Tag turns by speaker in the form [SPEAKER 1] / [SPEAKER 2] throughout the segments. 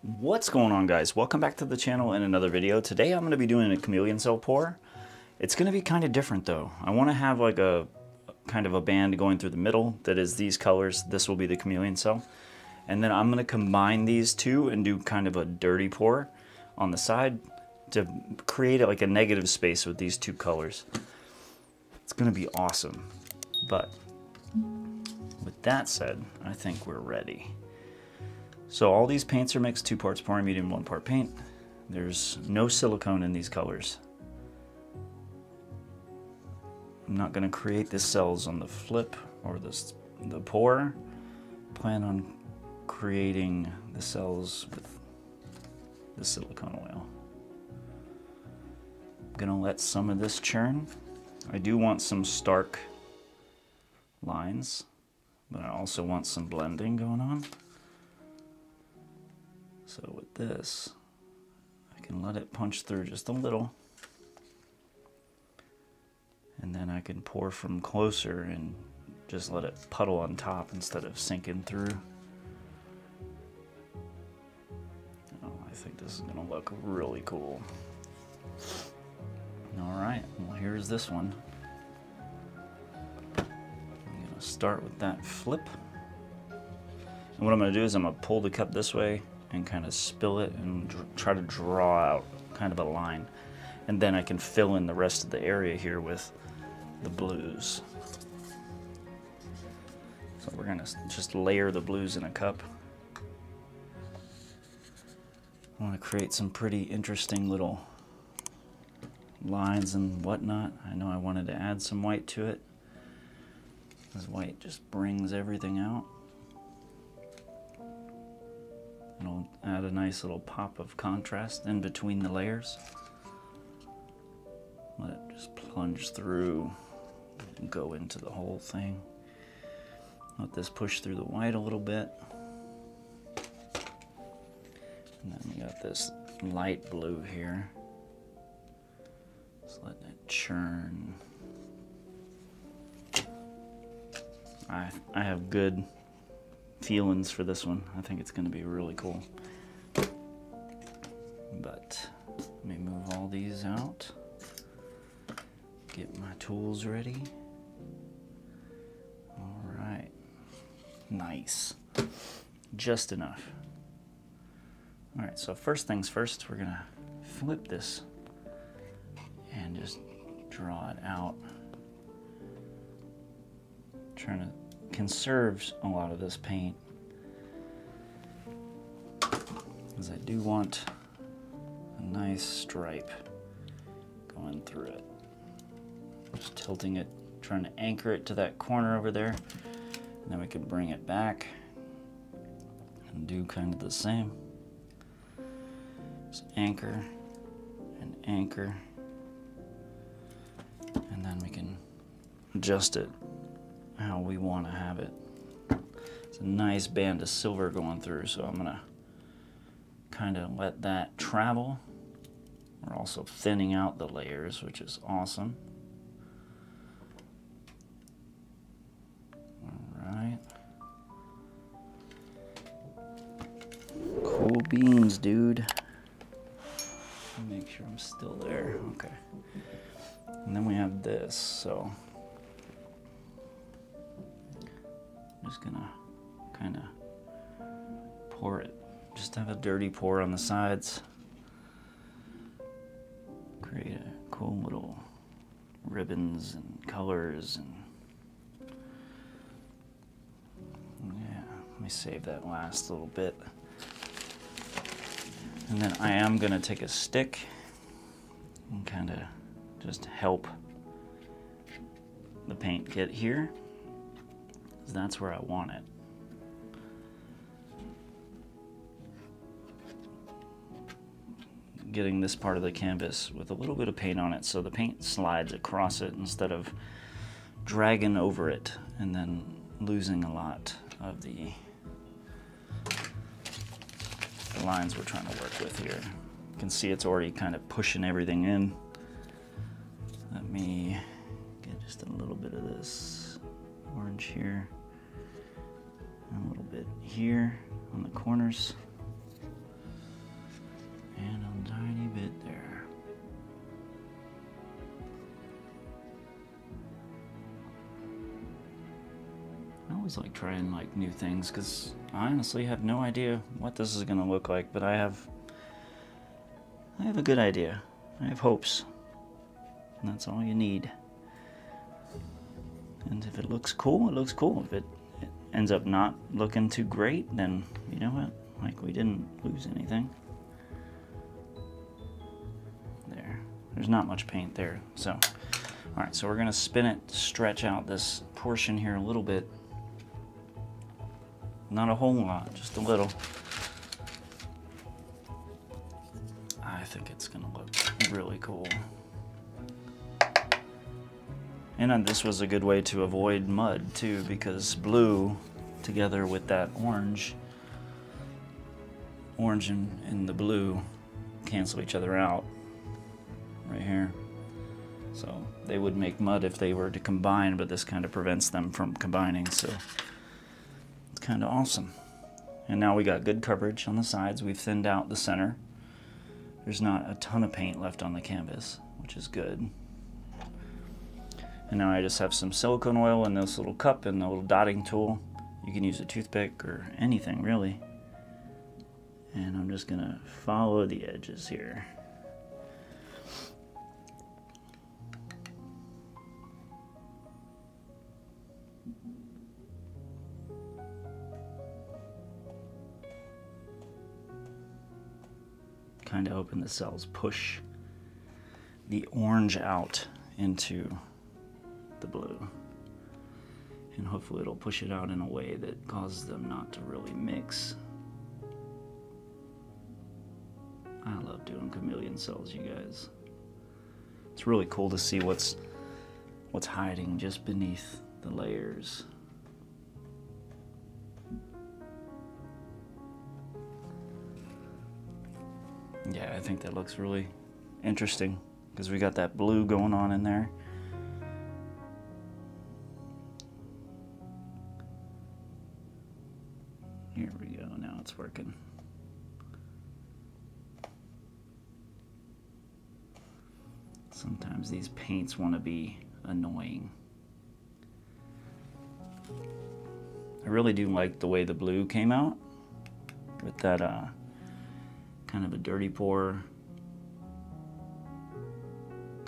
[SPEAKER 1] What's going on, guys? Welcome back to the channel in another video. Today I'm going to be doing a chameleon cell pour. It's going to be kind of different though. I want to have like a kind of a band going through the middle that is these colors. This will be the chameleon cell. And then I'm going to combine these two and do kind of a dirty pour on the side to create like a negative space with these two colors. It's going to be awesome. But with that said, I think we're ready. So all these paints are mixed, 2 parts pouring medium, 1 part paint. There's no silicone in these colors. I'm not going to create the cells on the flip or the pour. Plan on creating the cells with the silicone oil. I'm going to let some of this churn. I do want some stark lines, but I also want some blending going on. So with this, I can let it punch through just a little, and then I can pour from closer and just let it puddle on top instead of sinking through. Oh, I think this is gonna look really cool. All right, well, here's this one. I'm gonna start with that flip. And what I'm gonna do is I'm gonna pull the cup this way and kind of spill it and try to draw out kind of a line. And then I can fill in the rest of the area here with the blues. So we're gonna just layer the blues in a cup. I want to create some pretty interesting little lines and whatnot. I know I wanted to add some white to it. This white just brings everything out. It'll add a nice little pop of contrast in between the layers. Let it just plunge through and go into the whole thing. Let this push through the white a little bit. And then we got this light blue here. Just letting it churn. I have good feelings for this one. I think it's going to be really cool. But let me move all these out. Get my tools ready. All right. Nice. Just enough. All right, so first things first, we're going to flip this and just draw it out. Trying to conserve a lot of this paint, because I do want a nice stripe going through it. Just tilting it, trying to anchor it to that corner over there, and then we can bring it back and do kind of the same. Just anchor and anchor, and then we can adjust it how we want to have it. It's a nice band of silver going through, so I'm gonna kind of let that travel. We're also thinning out the layers, which is awesome. All right. Cool beans, dude. Make sure I'm still there. Okay. And then we have this, so I'm just gonna kind of pour it. Just have a dirty pour on the sides. Create a cool little ribbons and colors, and yeah, let me save that last little bit. And then I am gonna take a stick and kind of just help the paint get here. That's where I want it. Getting this part of the canvas with a little bit of paint on it so the paint slides across it instead of dragging over it and then losing a lot of the lines we're trying to work with here. You can see it's already kind of pushing everything in. Let me get just a little bit of this orange here, and a little bit here on the corners. always like trying like new things because I honestly have no idea what this is gonna look like, but I have a good idea. I have hopes, and that's all you need. And if it looks cool, it looks cool. If it ends up not looking too great, then you know what? Like, we didn't lose anything. There's not much paint there. So, all right, so we're gonna spin it, stretch out this portion here a little bit. Not a whole lot, just a little. I think it's gonna look really cool. And then this was a good way to avoid mud too, because blue together with that orange and the blue cancel each other out right here. So they would make mud if they were to combine, but this kind of prevents them from combining, so it's kind of awesome. And now we got good coverage on the sides. We've thinned out the center. There's not a ton of paint left on the canvas, which is good. And now I just have some silicone oil in this little cup and a little dotting tool. You can use a toothpick or anything really. And I'm just gonna follow the edges here. Kind of hoping the cells push the orange out into the blue. And hopefully it'll push it out in a way that causes them not to really mix. I love doing chameleon cells, you guys. It's really cool to see what's hiding just beneath the layers. Yeah, I think that looks really interesting because we got that blue going on in there. Here we go, now it's working. Sometimes these paints want to be annoying. I really do like the way the blue came out with that kind of a dirty pour.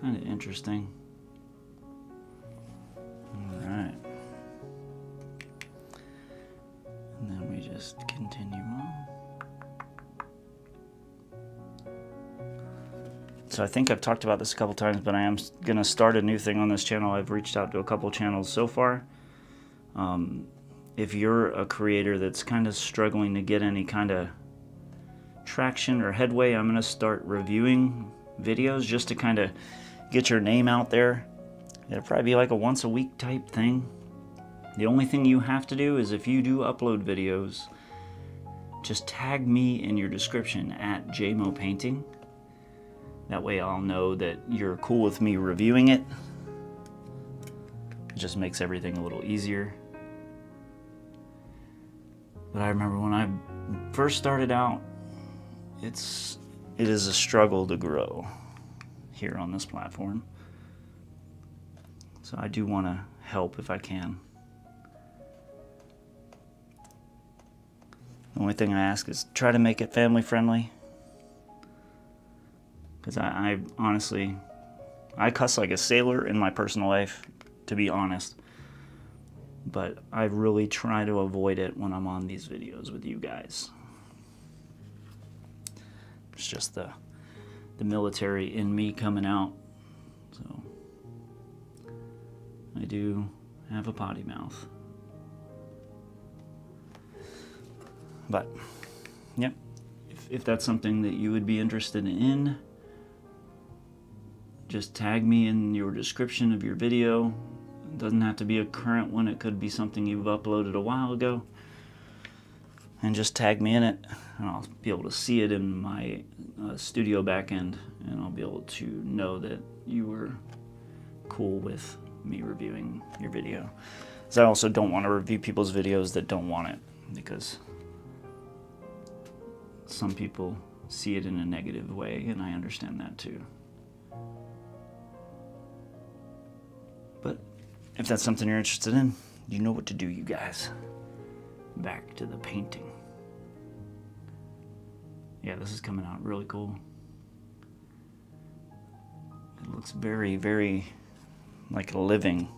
[SPEAKER 1] Kind of interesting. Alright. And then we just continue on. So I think I've talked about this a couple times, but I am going to start a new thing on this channel. I've reached out to a couple channels so far. If you're a creator that's kind of struggling to get any kind of traction or headway, I'm going to start reviewing videos just to kind of get your name out there. It'll probably be like a once a week type thing. The only thing you have to do is if you do upload videos, just tag me in your description at JMoPainting. That way I'll know that you're cool with me reviewing it. It just makes everything a little easier. But I remember when I first started out, it is a struggle to grow here on this platform. So I do want to help if I can. The only thing I ask is try to make it family friendly. Because I honestly, I cuss like a sailor in my personal life, to be honest. But I really try to avoid it when I'm on these videos with you guys. It's just the military in me coming out. So I do have a potty mouth. But, yep, if that's something that you would be interested in, just tag me in your description of your video. It doesn't have to be a current one, it could be something you've uploaded a while ago. And just tag me in it, and I'll be able to see it in my studio backend, and I'll be able to know that you were cool with me reviewing your video. Because I also don't want to review people's videos that don't want it, because some people see it in a negative way, and I understand that too. But if that's something you're interested in, You know what to do, you guys. Back to the painting. Yeah, this is coming out really cool. It looks very, very like a living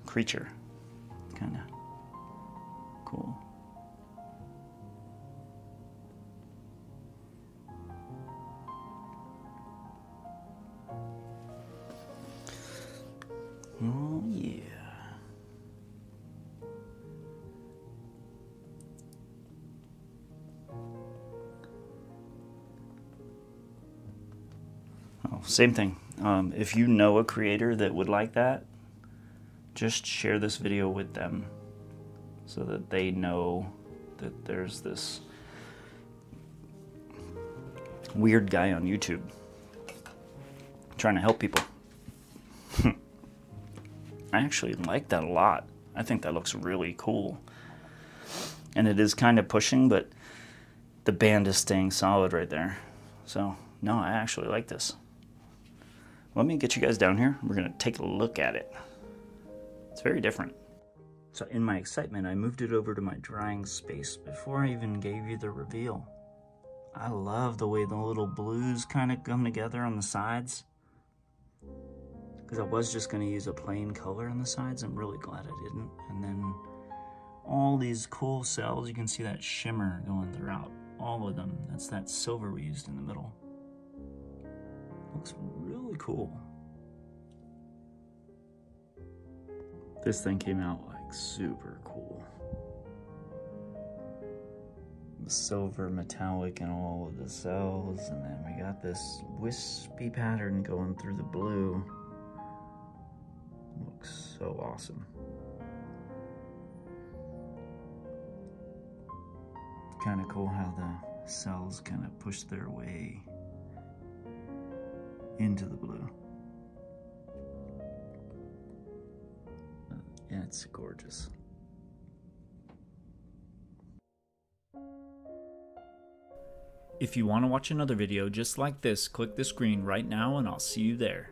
[SPEAKER 1] creature. Kind of cool. Oh yeah. Oh, same thing. If you know a creator that would like that, just share this video with them so that they know that there's this weird guy on YouTube trying to help people. I actually like that a lot. I think that looks really cool. And it is kind of pushing, but the band is staying solid right there. So, no, I actually like this. Let me get you guys down here. We're going to take a look at it. It's very different. So in my excitement, I moved it over to my drying space before I even gave you the reveal. I love the way the little blues kind of come together on the sides. Because I was just going to use a plain color on the sides. I'm really glad I didn't. And then all these cool cells, you can see that shimmer going throughout all of them. That's that silver we used in the middle. Looks really cool. This thing came out like super cool. The silver metallic in all of the cells, and then we got this wispy pattern going through the blue. Looks so awesome. Kind of cool how the cells kind of push their way into the blue. Yeah, it's gorgeous.
[SPEAKER 2] If you want to watch another video just like this, click the screen right now and I'll see you there.